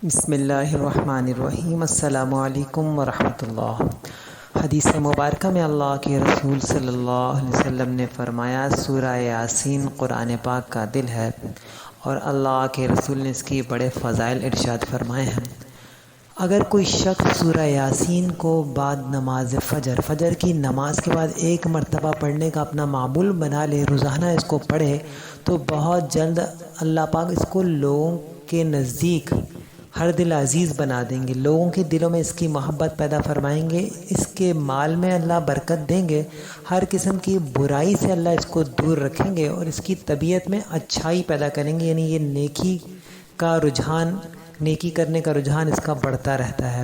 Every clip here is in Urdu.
بسم اللہ الرحمن الرحیم۔ السلام علیکم ورحمۃ اللہ۔ حدیث مبارکہ میں اللہ کے رسول صلی اللہ علیہ وسلم نے فرمایا، سورہ یاسین قرآن پاک کا دل ہے، اور اللہ کے رسول نے اس کی بڑے فضائل ارشاد فرمائے ہیں۔ اگر کوئی شخص سورہ یاسین کو بعد نماز فجر کی نماز کے بعد ایک مرتبہ پڑھنے کا اپنا معمول بنا لے، روزانہ اس کو پڑھے، تو بہت جلد اللہ پاک اس کو لوگوں کے نزدیک ہر دل عزیز بنا دیں گے، لوگوں کے دلوں میں اس کی محبت پیدا فرمائیں گے، اس کے مال میں اللہ برکت دیں گے، ہر قسم کی برائی سے اللہ اس کو دور رکھیں گے، اور اس کی طبیعت میں اچھائی پیدا کریں گے، یعنی یہ نیکی کرنے کا رجحان اس کا بڑھتا رہتا ہے۔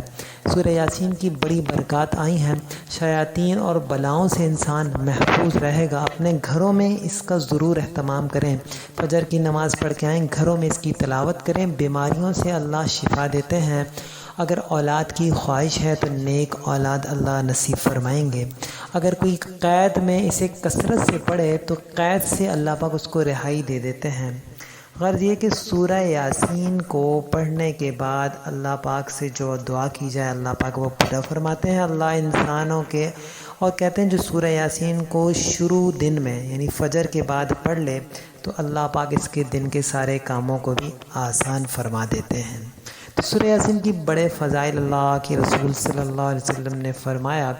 سورہ یاسین کی بڑی برکات آئی ہیں، شیاطین اور بلاؤں سے انسان محفوظ رہے گا۔ اپنے گھروں میں اس کا ضرور اہتمام کریں، فجر کی نماز پڑھ کے آئیں، گھروں میں اس کی تلاوت کریں، بیماریوں سے اللہ شفا دیتے ہیں۔ اگر اولاد کی خواہش ہے تو نیک اولاد اللہ نصیب فرمائیں گے۔ اگر کوئی قید میں اسے کثرت سے پڑھے تو قید سے اللہ پاک اس کو رہائی دے دیتے ہیں۔ غرض یہ کہ سورہ یاسین کو پڑھنے کے بعد اللہ پاک سے جو دعا کی جائے اللہ پاک وہ پورا فرماتے ہیں۔ اللہ انسانوں کے اور کہتے ہیں جو سورہ یاسین کو شروع دن میں یعنی فجر کے بعد پڑھ لے تو اللہ پاک اس کے دن کے سارے کاموں کو بھی آسان فرما دیتے ہیں۔ تو سورہ یاسین کی بڑے فضائل اللہ کے رسول صلی اللہ علیہ وسلم نے فرمایا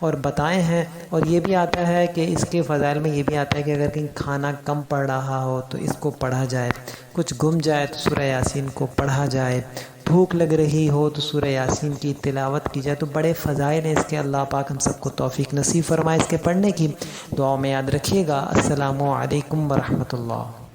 اور بتائے ہیں، اور یہ بھی آتا ہے کہ اس کے فضائل میں یہ بھی آتا ہے کہ اگر کہیں کھانا کم پڑ رہا ہو تو اس کو پڑھا جائے، کچھ گم جائے تو سورہ یاسین کو پڑھا جائے، بھوک لگ رہی ہو تو سورہ یاسین کی تلاوت کی جائے۔ تو بڑے فضائل ہیں اس کے، اللہ پاک ہم سب کو توفیق نصیب فرمائے اس کے پڑھنے کی۔ دعاؤں میں یاد رکھیے گا۔ السلام علیکم ورحمۃ اللہ۔